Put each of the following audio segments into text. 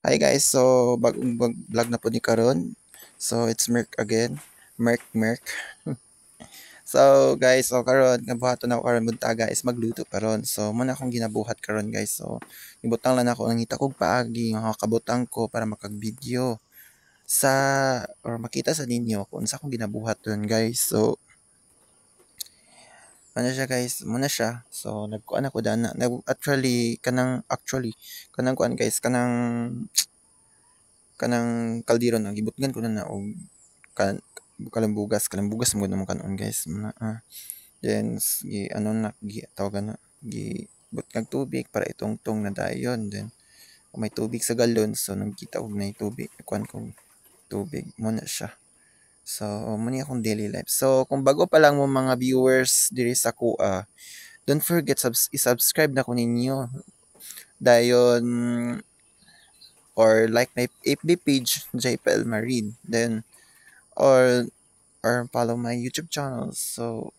Hi guys, so bagong vlog na po ni karon. So it's Merk again. Merk. So guys, so karon nabuhaton ako karon buntaga is magluto karon. So muna akong ginabuhat karon guys. So ibutang lang ako nangita kog paagi nga kabutang ko para makag-video sa or makita sa ninyo kung sa akong ginabuhat doon guys. So ano siya guys, muna siya. So nagkuan ako dana. Actually kanang kuan guys, kanang kaldero na gibutgan ko na og kan kalambugas mo naman kanon guys then gi ano na gi tawagan na gi but kag tubig para itongtong na dayon then kung may tubig sa galon so nagkita og na tubig kuan ko tubig mo na siya. So muna akong daily life. So kung bago pa lang mo mga viewers diri sa kuha, don't forget i-subscribe na ko ninyo dayon or like my FB page JPL Marine then or follow my YouTube channel. So,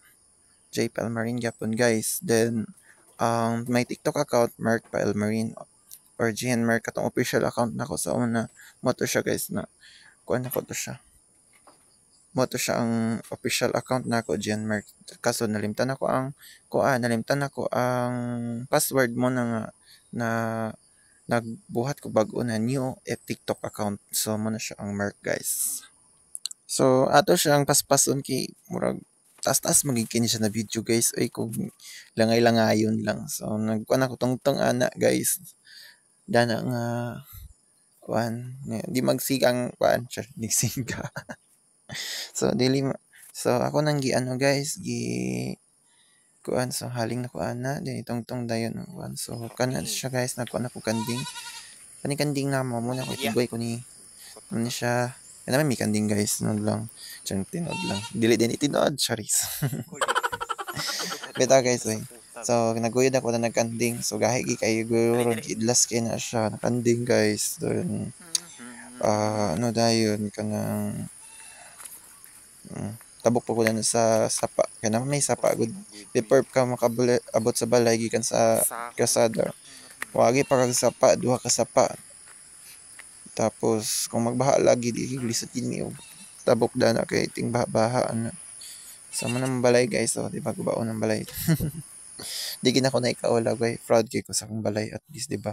JPL Marine Japon guys. Then, my TikTok account, Mark Pal Marine or GN Mark katong official account na ko sa una. Mo to siya guys na kuan na ko to siya. Mo to siya ang official account na ko GN Mark. Kaso nalimtan ako ang password mo na nga na nagbuhat ko bago na new TikTok account. So, mo na siya ang Mark guys. So, ato siyang paspason kay murag taas-taas magiging siya na video guys. Ay, kung langay-langayon lang. So, nagkuhan ako tong ana guys. Dana nga, kuhan, di magsigang, kuhan, siya, di siga. So, so, ako nang ano guys, kuhan, so, haling na kuhan na, din itong dayon, kuhan. So, kanan siya guys, nagkuhan ako kanding. Kanding na mo, muna ko itugoy ko ni, ano siya, yan naman may kanding guys, nod lang. Diyan tinod lang. Dili din itinod, charis. Beta guys, oy. So, naguyod ako na nagkanding. So, gahigi kayo guro, idlas kayo na siya. Nakanding guys. Doon, ano dayon, kanang, tabok pa ko na sa sapa. Kaya naman may sapa. Good. Before ka abot sa balay, gikan sa kasada. Wagi pa kag sapa, duha ka sapa. Tapos, kung magbaha lagi, di lisod yun tabok na kay ting baha ano. Sama ng balay guys, so di ba gubaon ng balay. Di gina ko na ikaula guys, proud kay ko sa akong balay at least di ba.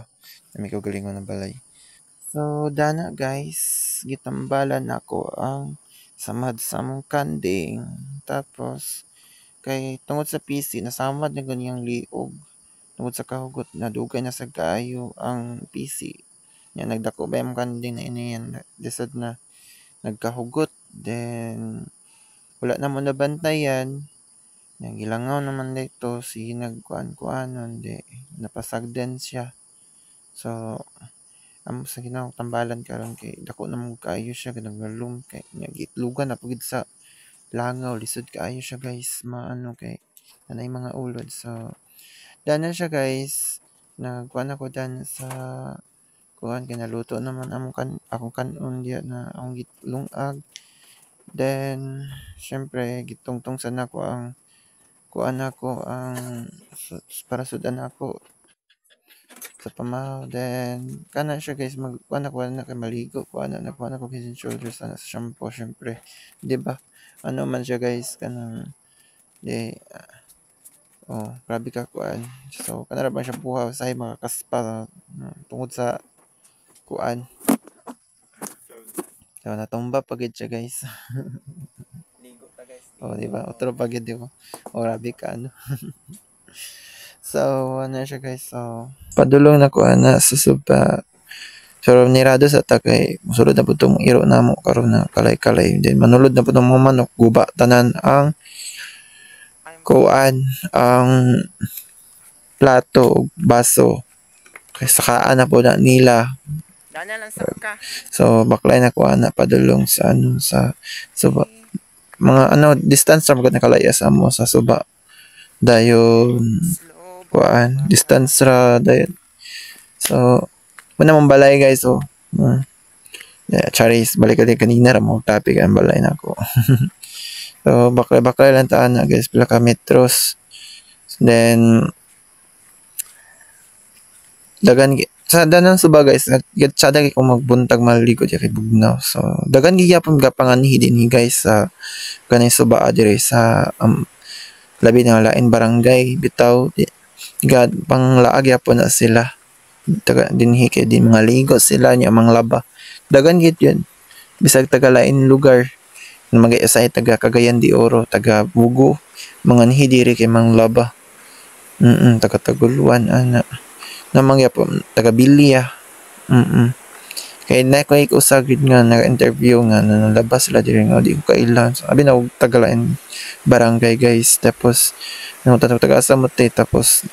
Nami ko galingon ng balay. So dana guys, gitambalan ako ang samad sa mong kanding. Tapos kay tungod sa PC nasamad na ganyang liog. Tungod sa kahugot nadugay na sa kaayo ang PC. Nya nagdako ba yung kanding na iniyan desad na nagkahugot then wala na mo nabantayan yang gilangaw naman dito si nagkuan-kuanon di napasagdan siya. So amo sa ginawang tambalan karon kay dako na mo kaayo siya ganang kay nya gitlugan na pugid sa langaw lisod kaayo siya guys maano kay anay mga ulod. So dana siya guys nagkuan ako dan sa kuan kay naluto naman akong kanon diya na akong gitlungag. Then syempre gitungtong sana ko ang kuan ako ang para sudan ako sa pamahaw. Then kana siya guys magkuan ako na kay maligo kuan na kuan ako head and shoulders sana sa shampoo syempre di ba ano man siya guys kanang di grabe ka kuan. So kana ra ba siya buhaw sa mga kaspa tungod sa kuan. So natumba pagid siya guys. Di ba? Otro pagid di ba? Grabe ka ano. So ano siya guys. So padulong na ko ana sa suba. So nirado sa takay musulod na po itong iro na mo karon na kalay-kalay. Then manulod na po itong mga manok guba tanan ang kuan ang plato baso. Kay sakaan na po na nila. Dana lang sa ka. So baklay na ko ana padulong sa ano sa suba. Mga ano distance ra magud nakalaya sa mo sa suba. Dayon kuan distance ra dayon. So muna mong balay guys charis balik ka din kanina ra mo topic ang balay na ako. So baklay lang taan na guys pila ka metros. Then sa danang suba guys, tsada kay kung magbuntag maligo di kay bugnaw. So dagan giyapon gapanganhi din ni guys sa kanay suba dire sa labi na lain barangay bitaw gad panglaag yapon na sila. Taga dinhi kay din mga ligo sila nya mga laba. Dagan gid yun. Bisag taga lain lugar mag-iasay taga Cagayan de Oro, taga Bugo, mga nihi diri kay mga laba. Taga Taguluan ana. Namang yapon taga Bilya. Kay na ko usagid nga nag-interview nga nalabas sila diri nga di ko kailan. So, abi na og tagalain barangay guys. Tapos nung taga Samote tapos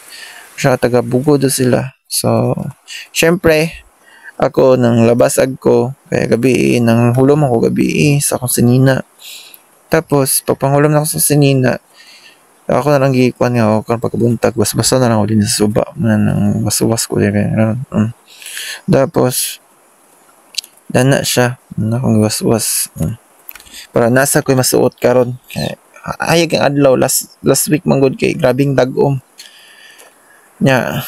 siya taga Bugo do sila. So syempre ako nang labasag ko kaya gabi nang hulom ako gabi sa akong sinina. Tapos pagpanghulom na ako sa sinina ako na lang gikuan nga ako kan pagkabuntag basa na lang ako din sa suba nang basuwas ko diri. Tapos dana siya na akong waswas para nasa ko'y masuot karon kay ayag ang adlaw last week manggod kay grabing dag-om nya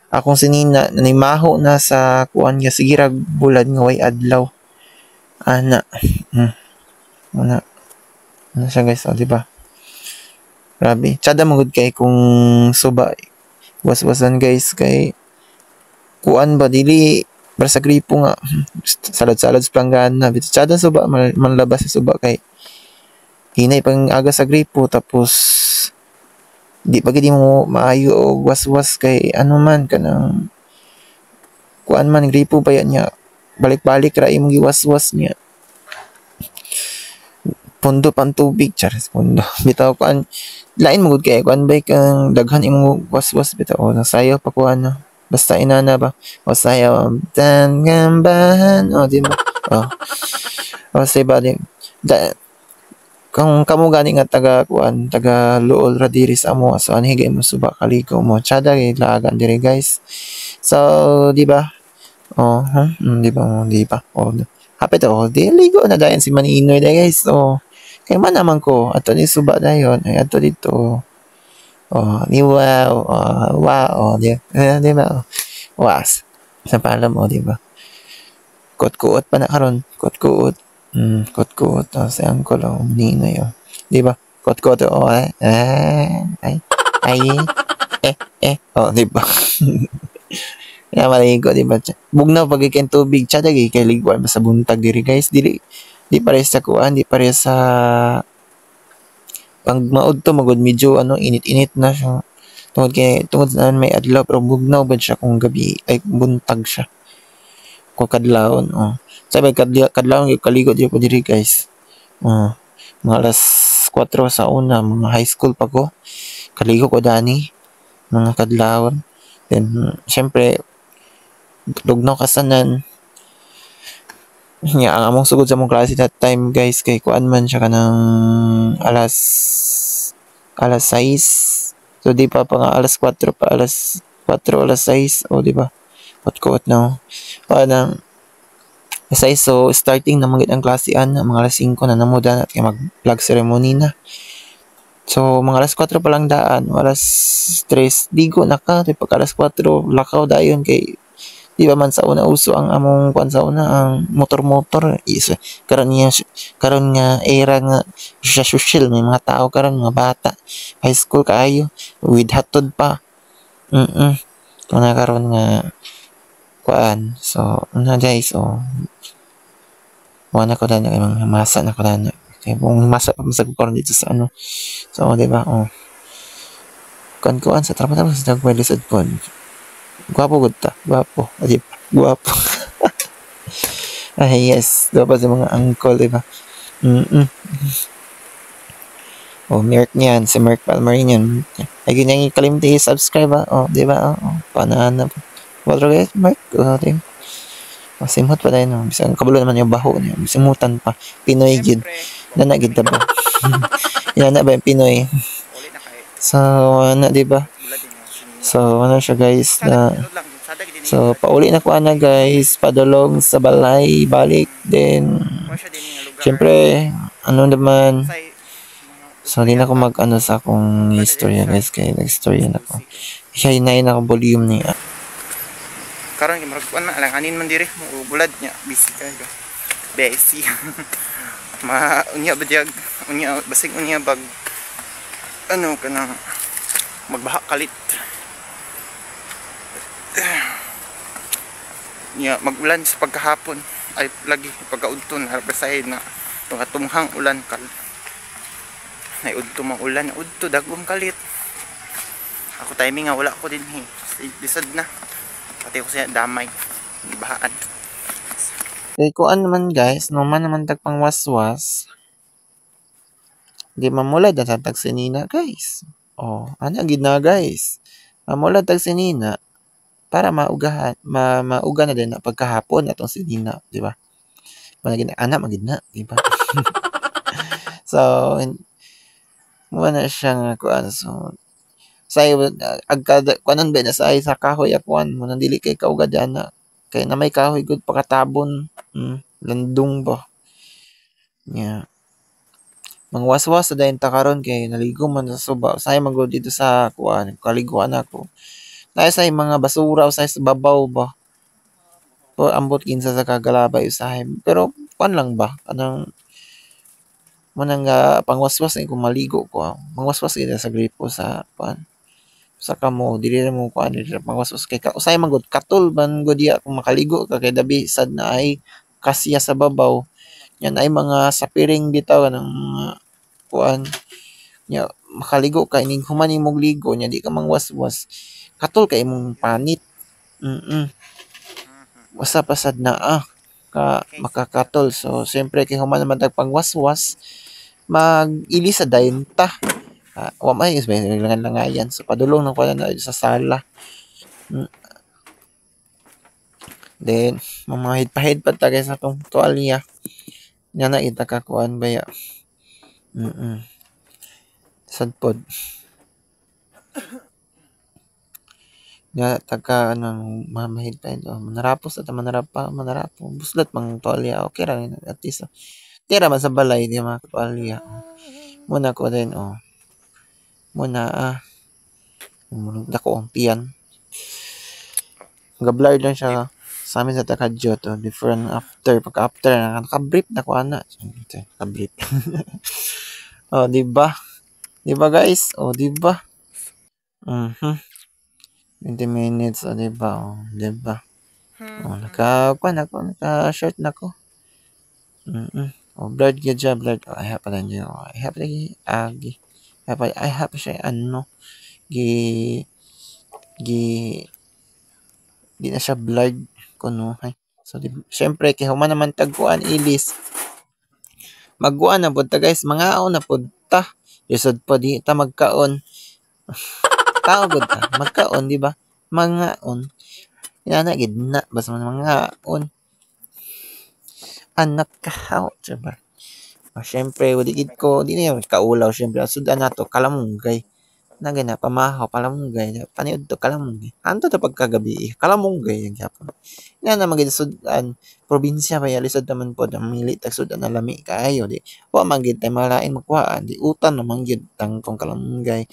akong sinina nanimaho na sa kuan nga sige ra bulad nga way adlaw ana ana siya guys di ba grabe tsada manggod kay kung suba waswasan guys kay kuan ba dili para sa gripo nga salad-salad sa planggana tsada suba manlabas sa suba kay hinay pang aga sa gripo tapos di pa gid mo maayo og waswas kay ano man kanang kuan man gripo pa yan niya balik-balik ra imong giwaswas niya pondo pang tubig charis pondo bitaw kuan lain mo gud kay kuan bay kang daghan imong waswas bitaw nasayaw pa kuan basta inana ba o sayaw tan gambahan o di ba o say ba di kung kamo gani nga taga kuan taga luol ra diri sa amo so anhigay mo suba kaligo mo tsada kay lagan diri guys so di ba di ba hapit di ligo na dayon si Maninoy da guys so kay man naman ko ato ni suba dayon ay ato dito di wow di ba was sa palam di ba kot-kuot pa na karon kot-kuot kot-kuot sa angkol Ninoy di ba kot-kuot di ba kaya maligo di ba bugnaw pag ikin tubig tsada kay liguan sa buntag diri guys di pare sa kuan di pare sa pag maud to magud medyo init-init na siya tungod na may adlaw pero bugnaw ba siya kung gabi ay buntag siya kung kadlawon sabi kadlawon yung kaligo di po diri guys mga alas 4 sa una mga high school pa ko kaligo ko dani mga kadlawon then syempre lugnaw kasanan ang among sugod sa among klase that time guys kay kuan man siya kanang alas 6 so di pa nga alas 4 pa alas 6 di ba kot na parang asay so starting na magid ang klasean mga alas 5 na namudan at mag flag ceremony na so mga alas 4 pa lang daan alas 3 digo na ka pag alas 4 lakaw dayon kay di ba man sa una uso ang among kuan sa una ang motor karon nga era nga social may mga tao karon mga bata high school kaayo with hatod pa kung na karon nga kuan so guys wala ko na kay mga masa na ko na kay kung masa pa masag karon dito sa so di ba kuan sa trabaho sa pwede sad kuan gwapo gud ta gwapo gwapo ay yes dapat sa mga uncle di ba Merk niyan si Merk Palmarin yan ay ganyan kalimti subscribe di ba panana Water guys Merk di simot pa tayo bisang kabulo naman yung baho niya simutan pa Pinoy gid na gid ba yan na ba yung Pinoy so di ba so siya guys na so pauli na ko guys padulong sa balay balik then syempre naman so di na ko mag sa akong istorya guys kay nag-istorya na ko kaya hinayin ako volume niya karon murag ana alanganin man diri mo bulad nya busy kayo. Busy. Unya ba diag unya basig unya bag ano kanang magbaha kalit. Nya magulan sa pagkahapon ay lagi pagkaudton harap sa na mga tumhang ulan kal. Nay udto mang ulan udto dagom kalit. Ako timing nga wala ko din lisod na. Pati ko siya damay. Bahaan. Kay kuan naman guys, no man naman tag pangwaswas. Di mamulad na tag sinina guys. Oh, ana gid na guys. Mamulad tag sinina para maugahan, mauga na din na pagkahapon atong sinina, di ba? Managin ana magid na, di ba? So, mo na siya nga kuan so say agkada kuanon ba na say sa kahoy akuan mo nang dili kay kaugad ana kay na may kahoy gud pakatabon landong ba nya mangwaswas sa dayon ta karon kay naligo man sa suba say magud dito sa kuan kaliguan ako nay say mga basura usay sa babaw ba po ambot kinsa sa kagalabay usahay pero kuan lang ba anang mo nang pangwaswas kung maligo ko mangwaswas kita sa gripo sa kuan sa kamo dili ra mo kuan dili ra pangwaswas kay usay man gud katul man gud diya kung makaligo ka kay dabi sad na ay kasya sa babaw yan ay mga sapiring bitaw ng mga kuan nya makaligo ka ining human imong ligo nya di ka mangwaswas katul kay imong panit wasa pasad na ka makakatol so siyempre kay human naman tag pangwaswas mag-ili sa dayon ta wa may is may langan-langayan so padulong nang pala na sa sala then mamahid-pahid pa tagay sa tong tuwalya nga na ita ka kuan baya sad pod nga taka ano mamahid-pahid manarapos at manarapo buslat mang tuwalya okay ra at least tira man sa balay di mga tuwalya muna ko din muna dako ang tiyan ga-blurred lang siya sa amin sa takadyo to different pagka-after naka-brief na ko ana naka-brief di ba guys di ba 20 minutes di ba naka-short na ko blurred gyud siya blurred I have pa lang I have siya ano gi di na siya blurred kuno so syempre kay human naman tagkuan ilis magkuan na pud ta guys mangaon na pud ta lisod pa di ta magkaon tao gud ta magkaon di ba mangaon yana gid na basta mangaon anak ka diba syempre wala gid ko di na kaulaw syempre sudan nato kalamunggay na gina pamahaw kalamunggay paniud to kalamunggay anto to pagkagabi kalamunggay ang gyapon ina na magid sudan probinsya pa lisod naman pod ang mili tag sudan na lami kaayo di wa man gid tay malain makuhaan di utan naman gid tang kong kalamunggay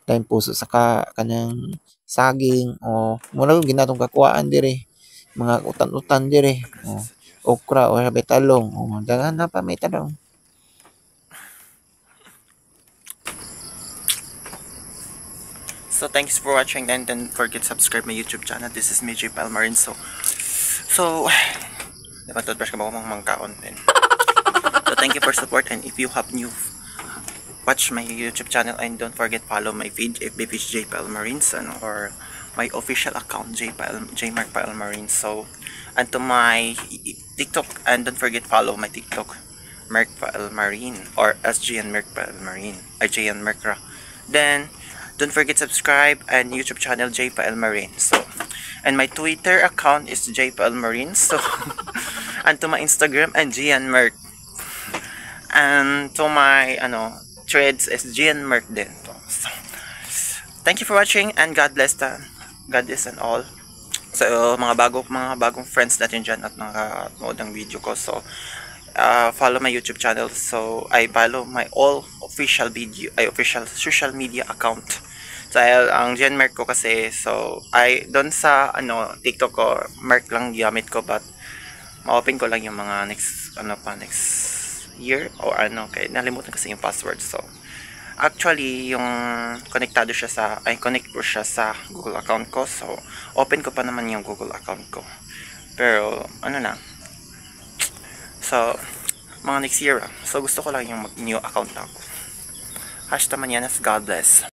dahil puso sa kanang saging o mura ginatong kakuhaan dire mga utan-utan dire okra o may talong daghan na pa may talong. So thanks for watching and don't forget to subscribe my YouTube channel. This is me J Palmarin. So dapat toothbrush ka ba mga mangkaon din. So thank you for support and if you have new watch my YouTube channel and don't forget follow my feed FB page J Palmarin or my official account J Mark Palmarin. So and to my TikTok and don't forget follow my TikTok Mark Palmarin or SGN Mark Palmarin or JN Merkra. Then don't forget subscribe and YouTube channel J Palmarin. So and my Twitter account is J Palmarin. So and to my Instagram and JN Merk. And to my threads is JN Merk din. So thank you for watching and God bless and all. So mga bagong friends natin dyan at nakanood ng video ko. So follow my YouTube channel. So I follow my all official social media account. Dahil ang Genmark ko kasi, so, ay, doon sa, TikTok ko, Mark lang gamit ko, but, ma-open ko lang yung mga next year, o kaya nalimutan kasi yung password, so, actually, yung connect ko siya sa Google account ko, so, open ko pa naman yung Google account ko. Pero, so, mga next year, so, gusto ko lang yung mag-new account na ako. Hashtag Mañanas, God bless.